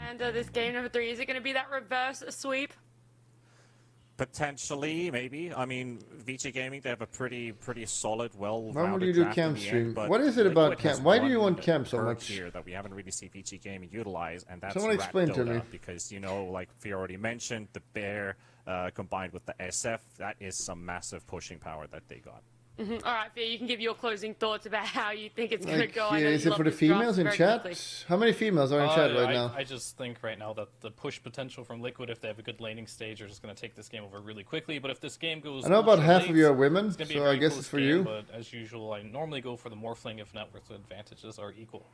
And this game number 3, is it going to be that reverse sweep? Potentially, maybe. I mean, VG Gaming, they have a pretty solid, well-rounded When will you do draft camp in the stream? end, but What is it about Liquid camp? has Why do you one want camp so perk much? here that we haven't really seen VG Gaming utilize, and that's Someone explain to DOTA, me. because, you know, like we already mentioned, the Bear combined with the SF, that is some massive pushing power that they got. All right, Fia, you can give your closing thoughts about how you think it's going to go. I know is you it for love the this draft females in very chat? quickly. How many females are in chat right now? I just think right now that the push potential from Liquid, if they have a good laning stage, are just going to take this game over really quickly. But if this game goes, I know about ultra half late, of you are women, it's gonna be a so I very guess close it's for game, you. But as usual, I normally go for the Morphling if network advantages are equal.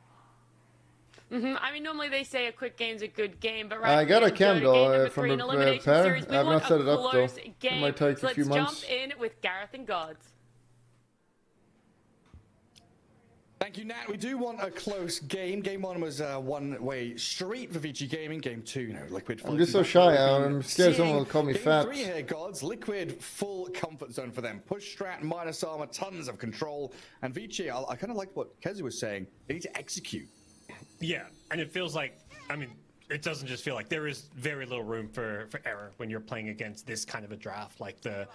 I mean, normally they say a quick game's a good game, but I right got now, a cam game though number from 3 in the Elimination pair. Series, we I've want not set a it up though. close It game. might take So a few let's months. jump in with Gareth and Gods. Thank you, Nat. We do want a close game. Game 1 was a one-way street for VG Gaming. Game 2, you know, Liquid. I'm just so shy. I'm scared someone will call me Game fat. 3 here, Gods. Liquid, full comfort zone for them. Push strat, minus armor, tons of control. And VG, I kind of like what Kezi was saying. They need to execute. Yeah, and it feels like, I mean, it doesn't just feel like there is very little room for error when you're playing against this kind of a draft. Like the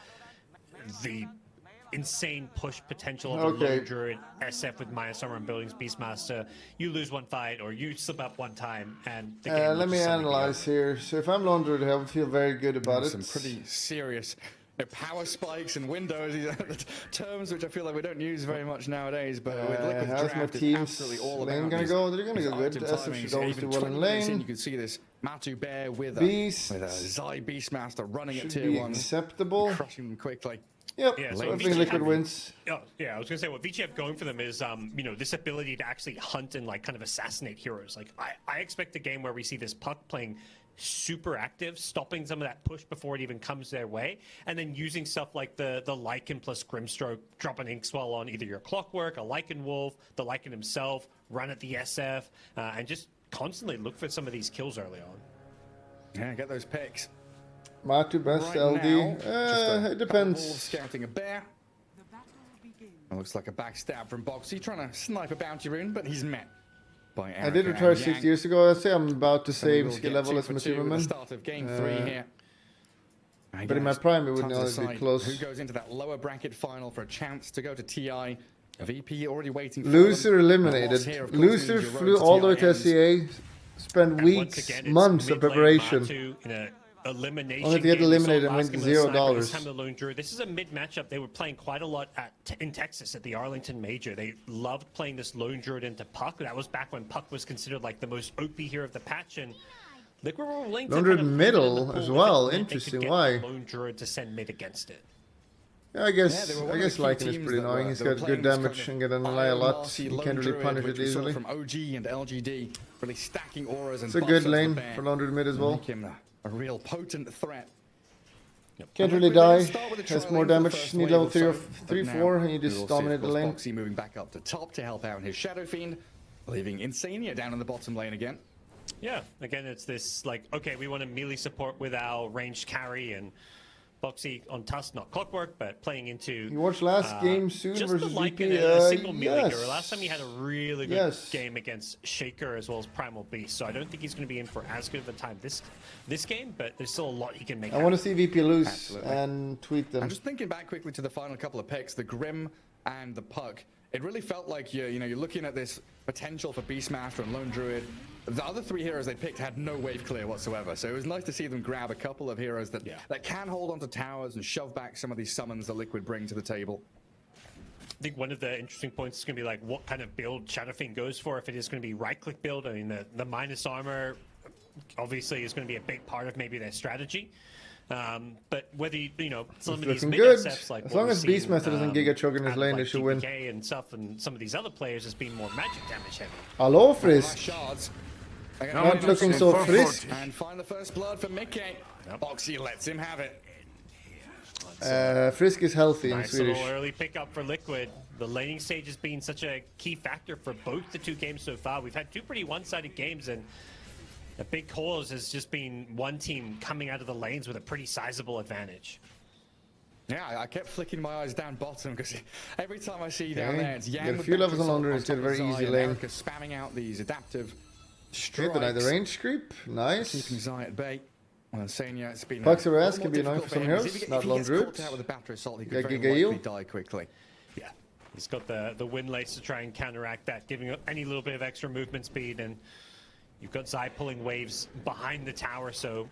insane push potential of a lone druid SF with minus armor and buildings beastmaster. You lose one fight or you slip up one time and the game Let me analyze here. So if I'm lone druid, I would feel very good about it. Some pretty serious power spikes and windows, these are the terms which I feel like we don't use very much nowadays, but with Liquid's how's my draft, it's team's absolutely all lane about gonna these- go? They're gonna these go good. item SF timings. should always Even do well in 20 minutes lane. You can see this Matu Bear with Beast. a Zai Beastmaster running Should at tier be 1, acceptable. crushing them quickly. Yep, Yeah, I so think Liquid VG wins. Oh, yeah, I was gonna say what VG have going for them is, you know, this ability to actually hunt and like kind of assassinate heroes. Like I expect a game where we see this Puck playing super active, stopping some of that push before it even comes their way, and then using stuff like the Lycan plus Grimstroke, drop an Inkswell on either your Clockwork, a Lycan Wolf, the Lycan himself, run at the SF, and just constantly look for some of these kills early on. Yeah, get those picks. Matu best Right LD. now, just a It couple wolves depends. scouting a bear. It looks like a backstab from Boxy, trying to snipe a bounty rune, but he's met by I did Erica retire and 6 Yang. years ago. I say I'm about the So we same will skill get level 2 as for my 2 at the Zimmerman. start of game 3 here. But in my prime, it would Time to not be decide close. Who goes into that lower bracket final for a chance to go to TI? A VP already waiting for Loser them. eliminated. Loss here, of course, Loser means your flew road all the way TI to ends. SCA, spent And weeks, once again, it's months of mid-lane preparation. Matu in a elimination Only to get game. We saw eliminated and last win game with Sniper, $0. this time the Lone Druid. This is a mid matchup. They were playing quite a lot in Texas at the Arlington Major. They loved playing this Lone Druid into Puck. That was back when Puck was considered like the most OP hero of the patch, and Liquid were willing to Lone kind Druid of middle leave it in the as pool well. if it meant they could Interesting. get Why? the Lone Druid to send mid against it. Yeah, I Yeah, guess they were one I of guess the key Lycan is teams pretty that annoying. were- He's that were got playing good this damage kind and of get an ally a Iron lot. Marcy You Lone can't really Druid, punish which it we saw easily. From OG and LGD, really stacking auras and It's a buffs good onto the lane bear. for Lone Druid mid as well. Make him a real potent threat. Can't And really Liquid then die. start with a Has tri more lane for the damage. first Need wave level or 3 so, or but 3, now 4, and you we just will see, dominate of the course, lane. Boxy moving back up to top to help out in his Shadow Fiend, leaving Insania down in the bottom lane again. Yeah, again, it's this like, okay, we want to melee support with our ranged carry, and Boxy on Tusk, not Clockwork, but playing into You watched last game soon just versus the like VP. in a single melee Yes. hero. Last time he had a really good Yes. game against Shaker as well as Primal Beast, so I don't think he's going to be in for as good of a time this game, but there's still a lot he can make I want to happen. see VP lose Absolutely. and tweet them. I'm just thinking back quickly to the final couple of picks, the Grim and the Puck. It really felt like you're looking at this potential for Beastmaster and Lone Druid. The other 3 heroes they picked had no wave clear whatsoever, so it was nice to see them grab a couple of heroes that can hold onto towers and shove back some of these summons that Liquid bring to the table. I think one of the interesting points is going to be like what kind of build Shadowfiend goes for. If it is going to be right-click build, I mean the minus armor obviously is going to be a big part of maybe their strategy. But whether some of these looking mid good. SFs like As what long we've as seen, Beastmaster doesn't Giga Choke in his out of, lane, they like should win. DPK and stuff, and some of these other players has been more magic damage heavy. Hello, Nice Frisk. shards. Not looking so frisk. And find the first blood for Mickey. Boxy lets him have it. Frisk is healthy in Nice Swedish. little early pickup for Liquid. The laning stage has been such a key factor for both the 2 games so far. We've had 2 pretty one-sided games, and a big cause has just been one team coming out of the lanes with a pretty sizable advantage. Yeah, I kept flicking my eyes down bottom because every time I see down Okay. there, it's Yang Get a with few levels Backdrop on Laundry, on it's got a top of very Zai easy and lane. Erica spamming out these adaptive Okay, deny the range creep. Nice. Keeping Zai at bay. Well, Senya, it's been Pucks a or ass little can more be annoying difficult for some him, 'cause heroes, if not he lone gets groups. caught out with a battery assault, he Yeah, could very Giga likely heal. die quickly. Yeah, he's got the wind lace to try and counteract that, giving up any little bit of extra movement speed, and you've got Zai pulling waves behind the tower, so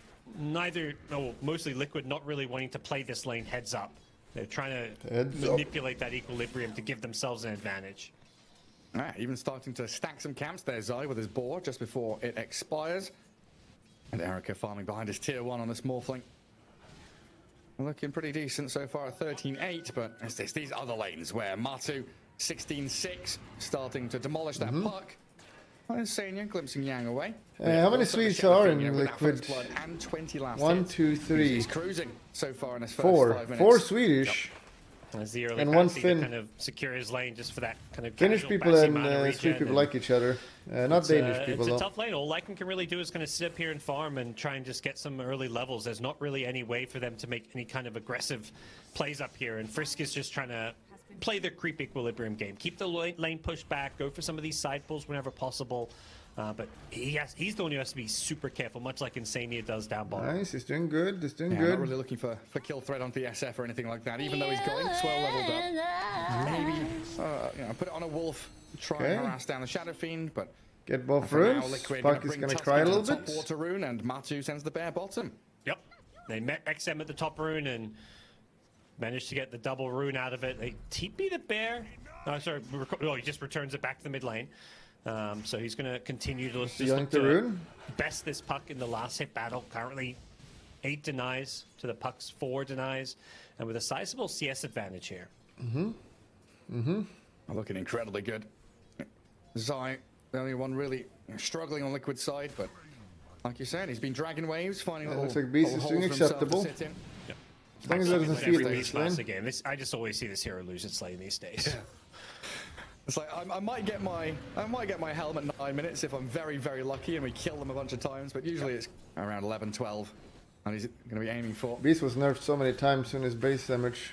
mostly Liquid not really wanting to play this lane heads up. They're trying to Heads up. manipulate that equilibrium to give themselves an advantage. Even starting to stack some camps there, Zai, with his boar just before it expires. And Erica farming behind his tier 1 on this Morphling. Looking pretty decent so far at 13-8, but it's these other lanes where Matu, 16-6, starting to demolish that puck. And Senya glimpsing Yang away. How many Swedes are in Liquid? And 20 last 1, hit. 2, 3, He's cruising so far in his first 4. 5 minutes. 4 Swedish. As the early And one passy to Finn. kind of secure his lane just for that kind of Finnish casual people passy and mana regen, Swedish people and like each other. Not Danish people it's though. a tough lane. All Lycan can really do is kind of sit up here and farm and try and just get some early levels. There's not really any way for them to make any kind of aggressive plays up here, and Frisk is just trying to play the creep equilibrium game. Keep the lane pushed back, go for some of these side pulls whenever possible. But he's the one who has to be super careful, much like Insania does down bottom. Nice, he's doing good. He's doing Yeah, good. not really looking for kill threat onto the SF or anything like that, even though he's going well leveled up. Maybe put it on a wolf, try Okay. and harass down the Shadow Fiend, but Get both for now, runes. Liquid Puck is bring gonna Tusk cry a into little the top bit. water rune, and Matu sends the bear bottom. Yep. They met XM at the top rune and managed to get the double rune out of it. They TP the bear. Oh, sorry. He just returns it back to the mid lane. So he's going to continue to just Yoink look the to rune. best this puck in the last hit battle. Currently 8 denies to the puck's 4 denies, and with a sizable CS advantage here. Looking incredibly good. Zai, the only one really struggling on Liquid side, but like you said, he's been dragging waves, finding little, looks like Beast little is doing holes for himself to acceptable. sit in. As long as it doesn't feed Every this master lane. game. I just always see this hero lose its lane these days. It's like I might get my helmet 9 minutes if I'm very, very lucky and we kill them a bunch of times, but usually it's around 11, 12, and he's going to be aiming for. Beast was nerfed so many times in his base damage.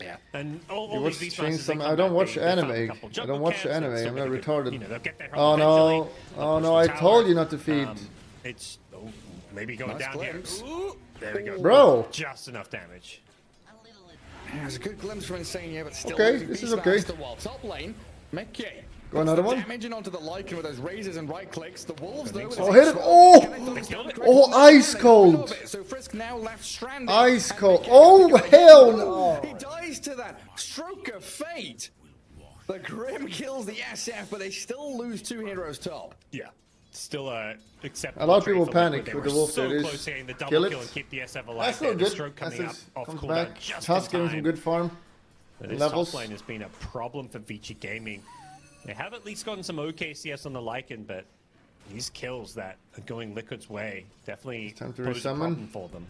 Yeah, and all What's these changed masters, they some? come I don't back, watch they found a anime. couple I jungle don't watch camps, anime. they'll I'm still not get a retarded. good- they'll get their Oh home no! eventually, they'll Oh push no! the I tower. told you not to feed. It's maybe going Nice down glimpse. here. Ooh, there we go. Bro. Just enough damage. Yeah, it's a good glimpse from Insania, but still Okay, losing this is Beastmaster. okay. While top lane, Mickey. Go another one. Damaging onto the Lycan with those razors and right clicks. The Wolves, though, with Oh, his hit him. X-Swell, Oh! can they focus They on the killed it. correct Oh, one? ice They cold. love it. So Frisk now left stranded. Ice and cold. Mickey Oh, going hell down. no. He dies to that stroke of fate. The Grim kills the SF, but they still lose 2 heroes top. Yeah. Still acceptable. A lot of trade people for panic Liquid. They with were the wolf so that is. close hitting the double Kill kill it. and keep the SF alive. That's there. still The good. stroke coming up As off comes cooldown back. just Tusk in getting some time. good farm. But this levels. top lane has been a problem for Vici Gaming. They have at least gotten some OK CS on the Lycan, but these kills that are going Liquid's way definitely time to pose a resummon. problem for them.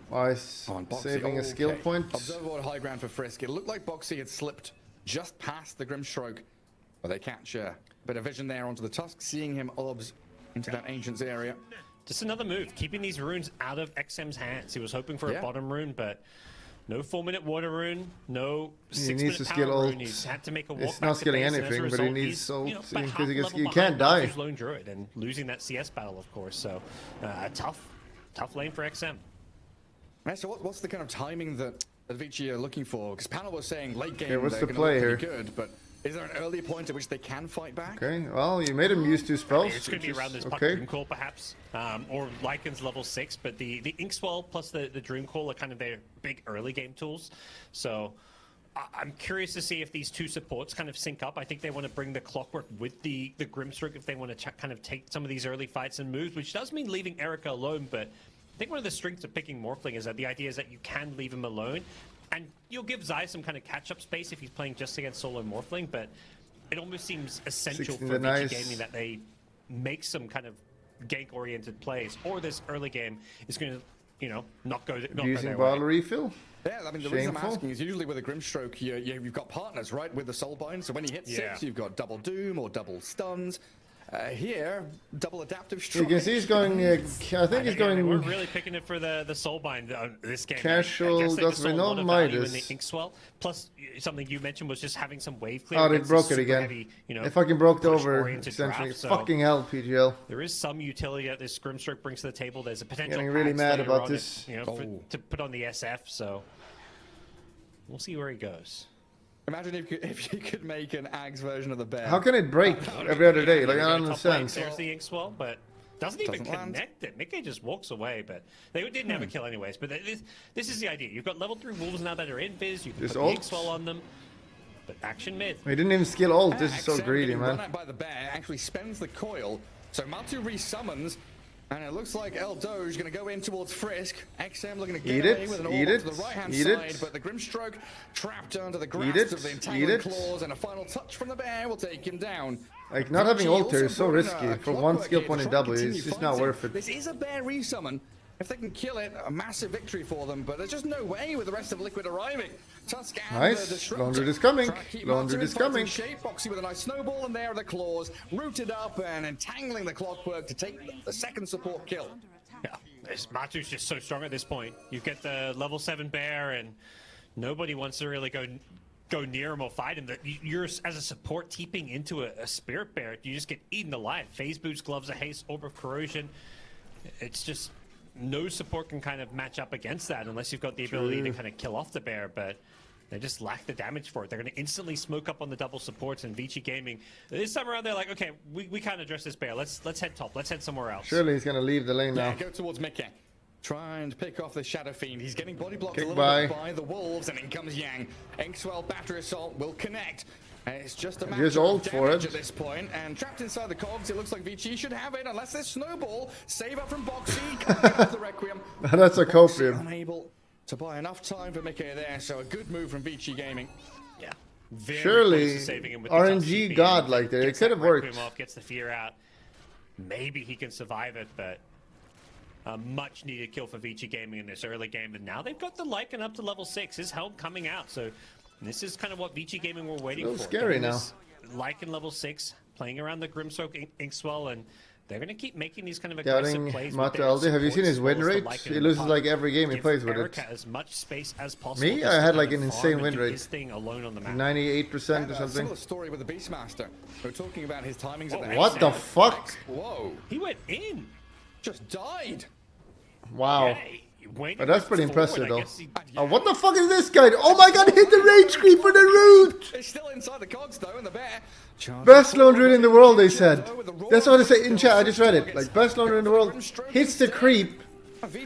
Wise On Boxy. saving a skill Okay. point. Observable high ground for Frisk. It looked like Boxy had slipped just past the Grim Stroke, but they catch a bit of vision there onto the Tusk, seeing him obs into that Ancient's area. Just another move, keeping these runes out of XM's hands. He was hoping for Yeah. a bottom rune, but no 4-minute water rune, no He 6-minute needs to power skill rune. ult. He's had to make a walk It's back not to skilling base, and as a anything, but he result, needs he's, ult, about because half he level can't behind die. Matthew's Lone Druid and losing that CS battle, of course. So a tough lane for XM. Yeah, so what's the kind of timing that Vici are looking for? Because Panel was saying late game what's they're the gonna play look pretty here? good, but is there an early point at which they can fight back? Okay, well, you made him use 2 spells. It's going to be which around is this Puck okay. Dream Call, perhaps, or Lycan's level 6. But the Inkswell plus the Dream Call are kind of their big early game tools. So I'm curious to see if these 2 supports kind of sync up. I think they want to bring the Clockwork with the Grimstroke if they want to kind of take some of these early fights and moves, which does mean leaving Erica alone. But I think one of the strengths of picking Morphling is that the idea is that you can leave him alone, and you'll give Zai some kind of catch-up space if he's playing just against solo Morphling. But it almost seems essential 16 for denies. Vici Gaming that they make some kind of gank-oriented plays, or this early game is going to, not go Using their bottle way. refill. Yeah, I mean, the reason I'm Shameful. asking is usually with a Grimstroke, you've got partners, right, with the Soulbind. So when he hits Yeah. 6, you've got double Doom or double Stuns. Here, double adaptive You strike. can see he's going. I think he's We're going. really picking it for the soulbind this game. Casual, I guess they just doesn't saw a lot know of value in the Midas. Inkswell. Plus, something you mentioned was just having some wave clear. Oh, they against broke this it super again. heavy, you know, They fucking broke it over. push-oriented Essentially, draft, so fucking hell, PGL. there is some utility that this Grimstroke brings to the table. There's a potential. Getting really packs mad later about on this. you know, to put on the SF. So we'll see where he goes. Imagine if you could make an Ags version of the bear. How can it break every other day? Like, I don't Top lane, understand. There's the Inkswell, but doesn't even Doesn't land. connect it. Mickey just walks away, but they didn't have a kill anyways. But this is the idea. You've got level 3 wolves now that are in Viz. You can Just put the ult. Inkswell on them. But action mid. He didn't even skill ult. This is so Ags, greedy, getting man. run at by the bear, actually spends the coil. So Matu resummons, and it looks like El Doge going to go in towards Frisk. XM looking to get Eat away it, with an eat orb it, to the right-hand eat side, it. but the Grimstroke trapped under the Eat grasp it, of the eat entangling it. claws, and a final touch from the bear will take him down. Like, not having ult here also is so brought in risky. a For one clockwork skill here point to in try and W, continue it's just not fighting. worth it. This is a bear resummon. If they can kill it, a massive victory for them, but there's just no way with the rest of Liquid arriving. Tusk and Nice. the Disruptor. Lone Druid is coming. Try to keep Lone Matu Druid in is fighting coming. shape. Boxy with a nice snowball, and there are the claws, rooted up and entangling the clockwork to take the second support kill. Yeah, Matu's just so strong at this point. You get the level 7 bear, and nobody wants to really go near him or fight him. You're as a support teeping into a spirit bear. You just get eaten alive. Phase boots, gloves of haste, orb of corrosion. It's just no support can kind of match up against that unless you've got the ability to kind of kill off the bear. But they just lack the damage for it. They're going to instantly smoke up on the double supports, and Vici Gaming this time around they're like, okay, we can't address this bear. Let's head top. Let's head somewhere else. Surely he's gonna leave the lane Yeah, now. go towards Mickey. Try and pick off the Shadow Fiend. He's getting body blocked Kick a little by. bit by the Wolves, and in comes Yang. Inkswell Battery Assault will connect. And it's just a Here's matter of ult for damage it. at this point, and trapped inside the cogs, it looks like Vici should have it, unless there's Snowball. Save up from Boxy, coming off the Requiem. That's a cope for Boxy him. unable to buy enough time for Mickey there, so a good move from Vici Gaming. Yeah. Very Surely, close to saving him with the RNG TP, god and like that. It gets could have that Requiem worked. Off, gets the fear out. Maybe he can survive it, but a much needed kill for Vici Gaming in this early game. And now they've got the Lycan up to level 6. His help coming out. So this is kind of what Vici Gaming were waiting A little for. scary Getting now. this Lycan level 6, playing around the Grimstroke Inkswell, and they're going to keep making these kind of aggressive Doubting plays. Matu with their Aldi. Have you seen supports his as win well as the rate? Lycan He in the loses top. like every game he Give plays with Verrk it. as much space as possible. Me? just I to had kind like of an farm insane and win do rate. his thing alone on the map. 98% or And a something. similar story with the Beastmaster. We're talking about his timings at the What the fuck? Whoa, He went in. just died. Wow. Yeah, he went But that's pretty forward. impressive, I though. guess he- Oh, what the fuck is this guy? Oh my god, hit the rage creep for the root! It's still inside the cogs though, and the bear. Best lone druid in the world, they said. That's what they say in chat, I just read it. Like, best lone druid in the world hits the creep,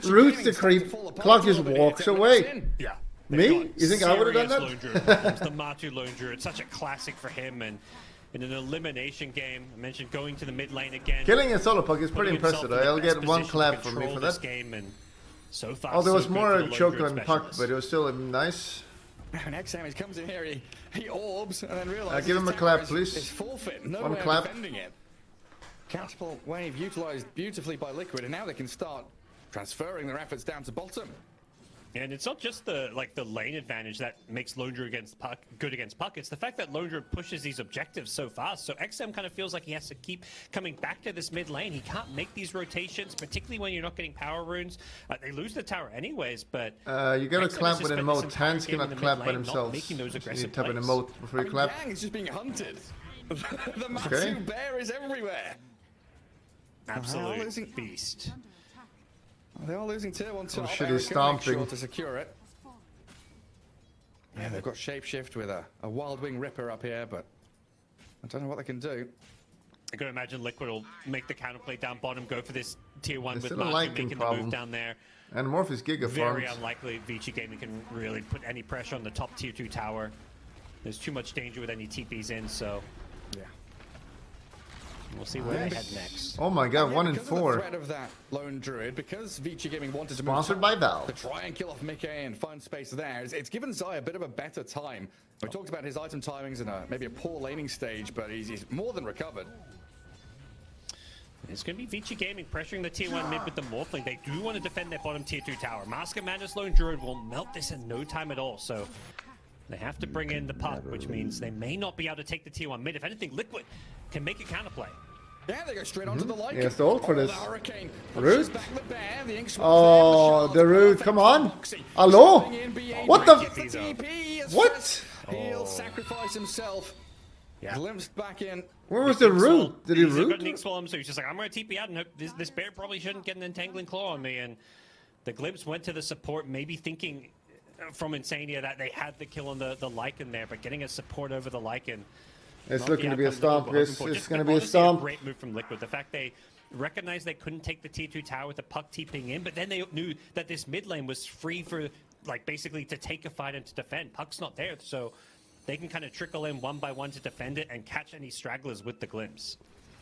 roots the creep, clock just walks away. Yeah. Me? They've got You think I would've done serious that? Lone Druid problems. The Matu Lone Druid, such a classic for him, and in an elimination game, I mentioned going to the mid lane again. Killing a solo puck is pretty putting himself impressive. in the I'll best get one position to clap from me control for this that. game, and so far, Oh, there so was good more for the Lone choke Druid on puck, specialist. but it was still nice. And next time he comes in here, he orbs and then realizes give him his a clap, tower please. is forfeit. No One way of clap. defending it. Catapult wave utilized beautifully by Liquid, and now they can start transferring their efforts down to bottom. And it's not just the lane advantage that makes Lone Druid against puck good against puck. It's the fact that Lone Druid pushes these objectives so fast. So XM kind of feels like he has to keep coming back to this mid lane. He can't make these rotations, particularly when you're not getting power runes. They lose the tower anyways, but You gotta XM clap has with an just spent emote. this entire Hands game in cannot the clap mid by lane, not themselves. making those You need aggressive to tap an plays. emote before you clap. Yang is just being hunted. The Matsu Okay. bear is everywhere. Absolute losing- beast. They are losing tier 1 top. shit Verrk is can make stomping. sure to secure it. Yeah, they've got Shapeshift with a Wild Wing Ripper up here, but I don't know what they can do. I can imagine Liquid will make the counterplay down bottom, go for this tier 1 There's with still a Matu liking making the problem. move down there. And Morpheus Giga Very farms. unlikely Vici Gaming can really put any pressure on the top tier 2 tower. There's too much danger with any TPs in, so Yeah. we'll see where they head next. Oh my god, Yeah, 1 in because of the 4. threat of that Lone Druid, because Vici Gaming wanted to Sponsored move by top Valve. to try and kill off Mickey and find space there, it's given Zai a bit of a better time. We talked about his item timings and maybe a poor laning stage, but he's more than recovered. It's going to be Vici Gaming pressuring the tier 1 mid with the Morphling. They do want to defend their bottom tier 2 tower. Mask of Madness Lone Druid will melt this in no time at all, so they have to bring in the puck, which means they may not be able to take the tier 1 mid. If anything, Liquid can make a counterplay. Yeah, they go straight onto the Lycan. He has to ult for this. The Hurricane Root? pushes back the bear, the ink Oh, swells the in, root, shot come perfect on. for Moxie. Hello? Stepping in, BA What the- breaks the TP as What? Frisk, he'll sacrifice himself. Yeah. Glimpsed back in. Where was the root? Did he He's got root? an ink swallow him, so he's just like, I'm going to TP out and hope this bear probably shouldn't get an entangling claw on me. And the Glimpse went to the support, maybe thinking from Insania that they had the kill on the Lycan there, but getting a support over the Lycan. It's not looking the to be a outcome that we stomp, were hoping guys. for. It's Just going to be a honestly, stomp. great move from Liquid. The fact they recognized they couldn't take the T2 tower with the puck TPing in, but then they knew that this mid lane was free for, like, basically to take a fight and to defend. Puck's not there, so they can kind of trickle in one by one to defend it and catch any stragglers with the glimpse.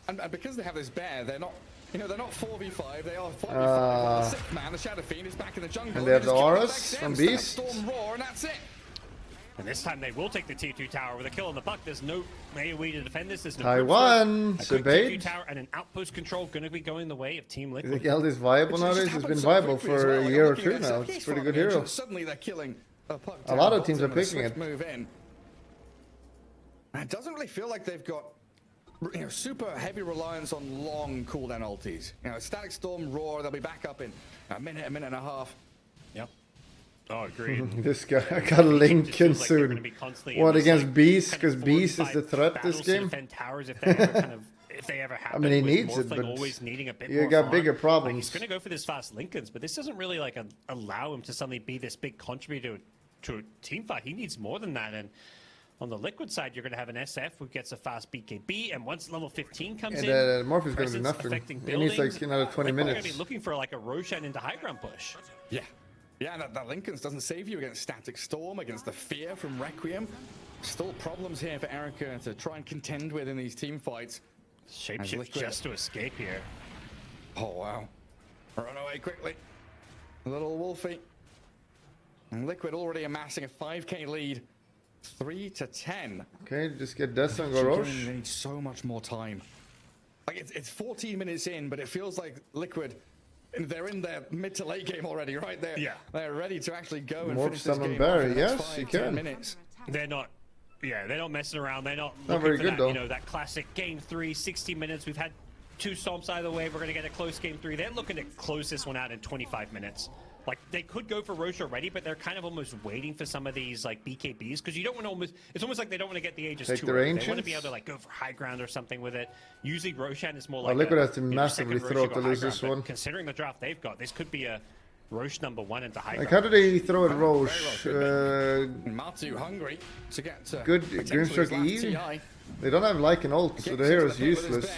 And because they have this bear, they're not, you know, they're not 4v5, they are 5v5. Well, the sixth man, the Shadow Fiend, is back in the jungle. And they have just the kills auras XM, from Static Beast. Storm Roar, and that's it. And this time they will take the T2 tower with a kill on the puck. There's no AoE to defend this. There's no Taiwan, a quick Sebade. T2 tower and an outpost control going to be going the way of Team You Liquid. think Eld is viable Which nowadays? just It's been happened so viable quickly as for well. a Like, year or looking two at now. some It's a case pretty farm good hero. engines, suddenly they're killing a puck A lot down of teams bottom are and a picking swift it. Move in. And it doesn't really feel like they've got, you know, super heavy reliance on long cooldown ultis. You know, Static Storm, Roar, they'll be back up in a minute and a half. Yep. Oh, agreed. This guy got Lincoln Just feels like they're gonna soon. be constantly in What, this, against like, Beast? kind Because of Beast is 4v5 the threat this battles to game. defend towers if they ever kind of, if they ever happen. mean, he with needs it, Morphling but always needing a bit you more got farm. bigger Like, problems. he's going to go for this fast Lincolns, but this doesn't really like allow him to suddenly be this big contributor to a team fight. He needs more than that. And on the Liquid side, you're going to have an SF who gets a fast BKB, and once level 15 comes And in, Morphe's going to do presence nothing. affecting He needs like buildings, another 20 Liquid are going to minutes. be looking for like a Roshan into high ground push. Yeah. Yeah, that Lincoln's doesn't save you against Static Storm, against the fear from Requiem. Still problems here for Erica to try and contend with in these team fights. Shapeshift Liquid. just to escape here. Oh, wow. Run away quickly. Little Wolfie. And Liquid already amassing a 5k lead. 3-10. Okay, just get Dessa and go They Roche. need so much more time. Like, it's 14 minutes in, but it feels like Liquid, they're in their mid to late game already, right? They're ready to actually go and Morph finish this summon game Barry, off in the next yes, you 5-10 can. minutes. They're not messing around. They're not Not looking very for good, that, though. you know, that classic game 3, 60 minutes. We've had 2 stomps either way. We're going to get a close game 3. They're looking to close this one out in 25 minutes. Like, they could go for Roche already, but they're kind of almost waiting for some of these, like, BKBs, because you don't want to almost... It's almost like they don't want to get the Aegis Take too their early. They want to Ancients? be able to, like, go for high ground or something with it. Usually Roshan is more like Liquid a, has to you know, massively second throw Roche it go to high lose ground, this but one. considering the draft they've got, this could be a Roche #1 into high Like, ground. how do they throw it Roche? Matu hungry to get to Good potentially his Grimstroke last E. TI. They don't have Lycan ult, so the hero's useless.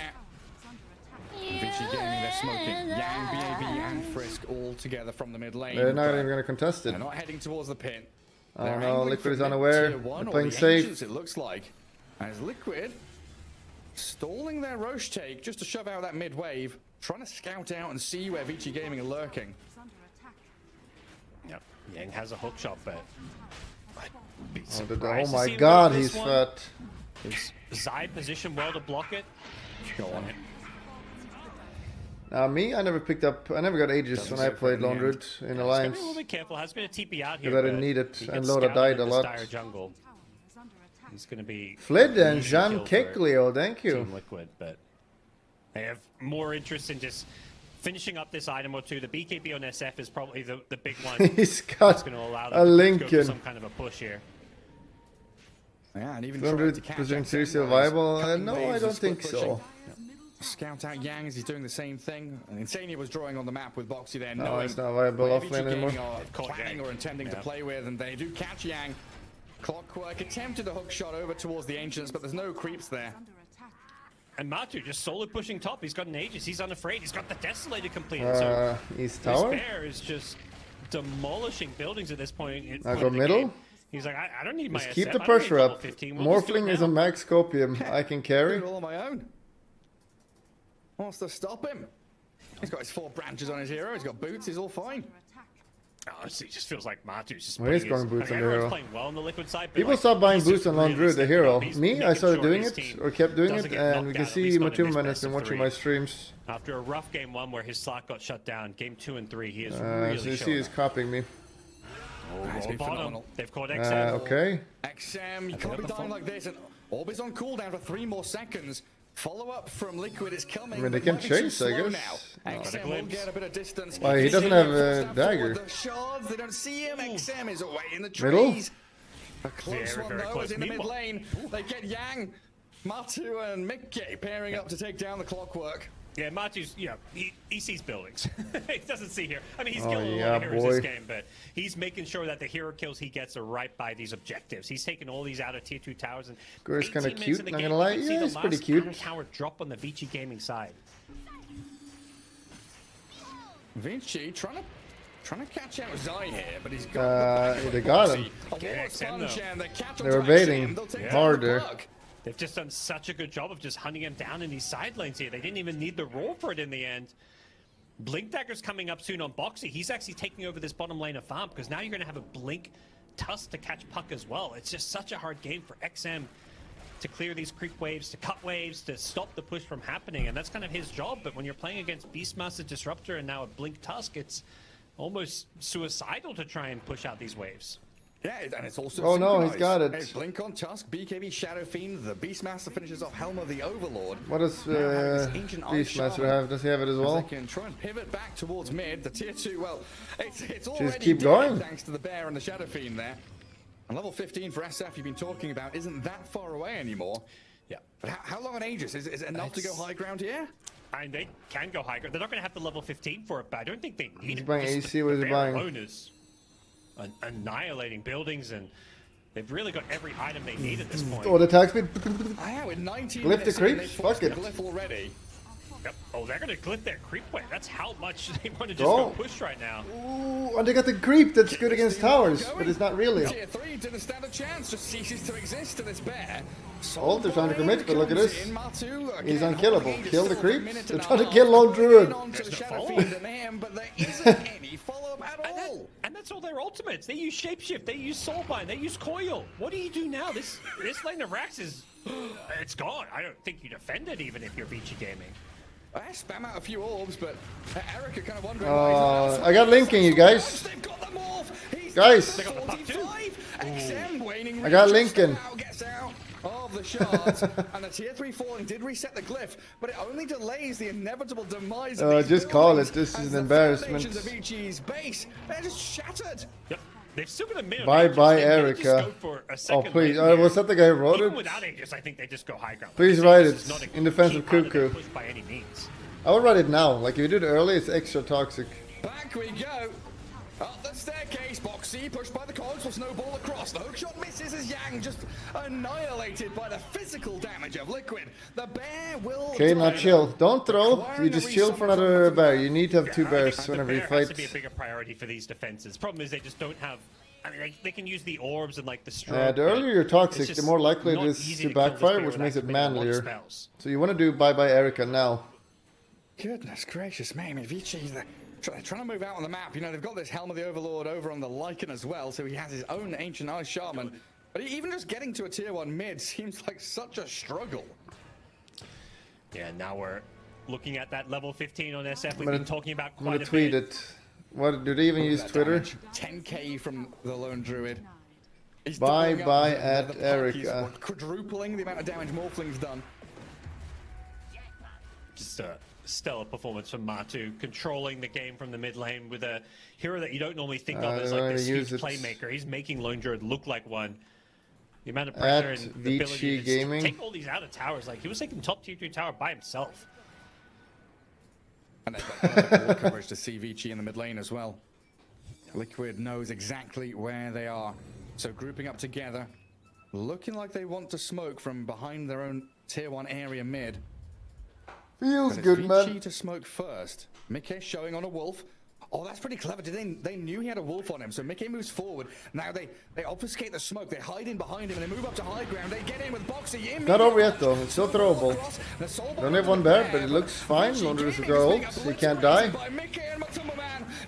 Vici Gaming, they're smoking. Yang, BAB, and Frisk all together from the mid lane. They're not but even going to contest it. They're not heading towards the pit. Oh They're no, angling Liquid for is mid unaware. tier one, They're or playing the safe. Ancients, it looks like. As Liquid stalling their Roche take just to shove out that mid wave, trying to scout out and see where Vici Gaming are lurking. Yep. Yang has a hook shot, but I'd be Oh surprised to my see him god, go for he's this one. fat. Is Zai positioned well to block it? Go on. Me, I never got Aegis when I played Lone Root in He's gonna Alliance. be a little bit careful. Has been a TP out here. Because I didn't but need it, he and gets Loda scouted died in a this lot. dire jungle. He's going to be Flid and easy Jean kill for Kekleo, thank you. Team Liquid, but they have more interest in just finishing up this item or two. The BKB on SF is probably the big one. He's That's got going to allow a them to go for Lincoln. some kind of a push here. Yeah, and even Lone trying to Root catch presenting XM seriously while he's viable? cutting No, waves I and don't split think pushing. so. Scout out Yang as he's doing the same thing. And Insania was drawing on the map with Boxy there, No, knowing it's not viable where offlane Vici Gaming anymore. are They've caught planning Yang. or intending to Yeah. play with, and they do catch Yang. Clockwork attempted a hook shot over towards the Ancients, but there's no creeps there. And Matu just solo pushing top. He's got an Aegis. He's unafraid. He's got the Desolator completed. So East this Tower? bear is just demolishing buildings at this point. Now point go in the middle? game. He's like, I don't need my Just keep SF. the I don't need pressure level up. 15. We'll just do it Morphling is now. a max copium. I can Do carry. it all on my own. Wants to stop him. He's got his 4 branches on his hero. He's got boots. He's all fine. Honestly, it just feels like Matu's just Well, he's putting his- going boots on the everyone's hero. playing well on the Liquid side, but People like, stopped buying he's just boots on Lone really Root, the stepping hero. up. He's Me, I making started sure doing his it, team or kept doing doesn't it, get and knocked we out, can at see least not in Matuma his has best been of watching 3. my streams. After a rough game 1 where his slot got shut down, game 2 and 3, he is So really you see showing he's up. copying me. It's Oh, been bottom. phenomenal. They've caught XM. Okay. XM, you can't be dying like this, and Orb is on cooldown for 3 more seconds. Follow-up from Liquid is coming. I mean, they but can might be too chase, I slow guess. Now. XM will get a bit of distance. Why, he doesn't have a dagger. The shards, they don't see him. XM is away in the Middle? trees. A close Very, one, very though, close. is in the mid Meanwhile- lane. They get Yang, Matu, and Mickey pairing up to take down the Clockwork. Yeah, Matu's, he sees buildings. He doesn't see here. I mean, he's Oh, killing a yeah, lot of heroes boy. this game, but he's making sure that the hero kills he gets are right by these objectives. He's taking all these out of tier 2 towers. And Gur's kinda 18 minutes cute, in the not game, gonna lie. you can see Yeah, the he's pretty last cute. outer tower drop on the Vici Gaming side. Vinci trying to catch out Zai here, but he's got They got him. Yeah, XM though. They were baiting harder. They've just done such a good job of just hunting him down in these side lanes here. They didn't even need the roll for it in the end. Blink Dagger's coming up soon on Boxy. He's actually taking over this bottom lane of farm because now you're going to have a Blink Tusk to catch Puck as well. It's just such a hard game for XM to clear these creep waves, to cut waves, to stop the push from happening. And that's kind of his job. But when you're playing against Beastmaster Disruptor and now a Blink Tusk, it's almost suicidal to try and push out these waves. Yeah, and it's also Oh, no, he's synchronized. got it. It's Blink on Tusk, BKB Shadow Fiend, the Beastmaster finishes off Helm of the Overlord. What does Now have this ancient Ice Beastmaster Shaman. have? Does he have it as As well? they can try and pivot back towards mid. The tier 2, well, it's already keep dead going. thanks to the Bear and the Shadow Fiend there. And level 15 for SF you've been talking about isn't that far away anymore. Yeah. But how long on Aegis? Is it enough to go high ground here? And they can go higher. They're not going to have the level 15 for it, but I don't think they need He's it. buying Just AC, what is the he bare buying? alone is annihilating buildings, and they've really got every item they need at this point. Oh, the attack speed. Yeah, with 19 Glyph the minutes in, creeps? they forced Fuck the it. Glyph already. Yep. Oh, they're going to glyph their creep way. That's how much they want to just Go. go push right now. Ooh, and they got the creep that's good against towers, but it's not really. Tier 3 didn't stand a chance, just ceases to exist to this Bear. Oh, they're trying to commit, but look at this. In, Matu, He's again, unkillable. holding Kill the just creeps. a minute They're and a trying to half. kill Lone Druid. On to There's the no Shadow follow-up. Fiend and him, but there isn't any follow-up at all. And that's all their ultimates. They use Shapeshift, they use Soulbind, they use Coil. What do you do now? This lane of Rax is... it's gone. I don't think you defend it even if you're Vici Gaming. I spam out a few orbs, but Eric are kind of wondering why he's not. I got linking, you guys. They've got them off. He's Guys. got 45. XM waning. I got reach, Lincoln. somehow gets out of the shards, and the tier 3 falling did reset the glyph, but it only delays the inevitable demise of these Just call it. buildings This is as an the embarrassment. foundations of Vici's base, they're just shattered. Yep. They've still got a minute. Bye-bye, They may just Erica. go for a Oh, second please. lane here. Was that the guy who wrote Even it? without Aegis, I think they just go high ground. Please Because write Aegis it is not a in defense key of part their Cuckoo. push by any means. I would write it now. Like, if you do it early, it's extra toxic. Back we go. Up the staircase, Boxy pushed by the cogs will snowball across. The hookshot misses as Yang just annihilated by the physical damage of Liquid. The Bear will. Okay, now die. chill. Don't throw. Acquiring You a just chill for resummon another from bear. You need to have two Yeah, bears the whenever you bear has fight. to be a bigger priority for these defenses. Problem is they just don't have. I mean, they can use the orbs and like the stroke. The but earlier you're it's toxic, the just more likely it not is easy to kill this backfire, bear which with makes it activating a lot of manlier. spells. So you want to do bye-bye Erica now. Goodness gracious, man. I mean, Vici, they're trying to move out on the map. You know, they've got this Helm of the Overlord over on the Lycan as well, so he has his own Ancient Ice Shaman. But even just getting to a tier 1 mid seems like such a struggle. Yeah, now we're looking at that level 15 on SF. We've gonna- been talking about I'm gonna quite a tweet bit. it. What do they even use That Twitter? damage, 10k from the Lone Druid. He's Bye doubling up bye the at puck. He's Erica. quadrupling the amount of damage Morphling's done. Just a stellar performance from Matu, controlling the game from the mid lane with a hero that you don't normally think of as I'm like this gonna huge use it. playmaker. He's making Lone Druid look like one. The amount of At pressure and the ability Vici to Gaming. take all these out of towers. Like he was taking top tier 2 tower by himself. And they've got perfect wall coverage to see Vici in the mid lane as well. Liquid knows exactly where they are. So grouping up together, looking like they want to smoke from behind their own tier 1 area mid. Feels But it's good, Vici man. to smoke first. Mickey showing on a wolf. Oh, that's pretty clever. They knew he had a wolf on him, so Mickey moves forward. Now they obfuscate the smoke. They hide in behind him and they move up to high ground. They get in with Boxy. Not over yet, though. It's still throwable. Don't have one bear, but it looks fine. Lone Druid is a girl, so he can't die.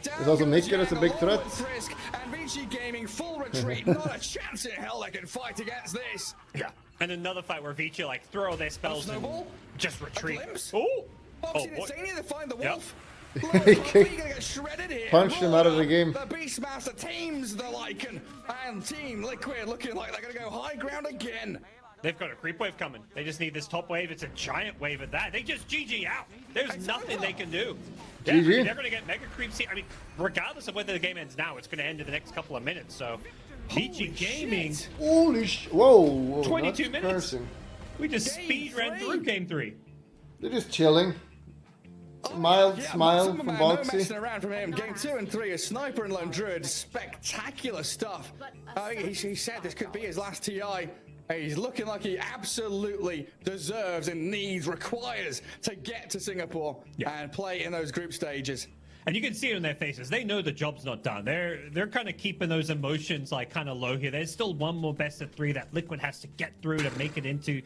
There's also Mickey that's a big threat. And Vici Gaming full retreat. Not a chance in hell they can fight against this. Yeah. And another fight where Vici like throw their spells and Snowball? just retreat. A glimpse? Oh! Boxy what? insane to find the Yep. wolf. He kicked- Gonna get shredded here. punched him out of the game. The Beastmaster teams the Lycan and Team Liquid looking like they're gonna go high ground again. They've got a creep wave coming. They just need this top wave. It's a giant wave at that. They just GG out. There's nothing they can do. Yeah, GG. they're going to get mega creeps here. I mean, regardless of whether the game ends now, it's going to end in the next couple of minutes. So, VG Gaming, Holy whoa, 22 not minutes. cursing. We just Game speed ran three. through game 3. They're just chilling. Mild smile from No Boxy. messing around from him. Game 2 and 3, a sniper and lone druid. Spectacular stuff. He said this could be his last TI. He's looking like he absolutely deserves and needs, requires to get to Singapore and play in those group stages. And you can see it on their faces. They know the job's not done. They're kind of keeping those emotions like kind of low here. There's still one more best of 3 that Liquid has to get through to make it into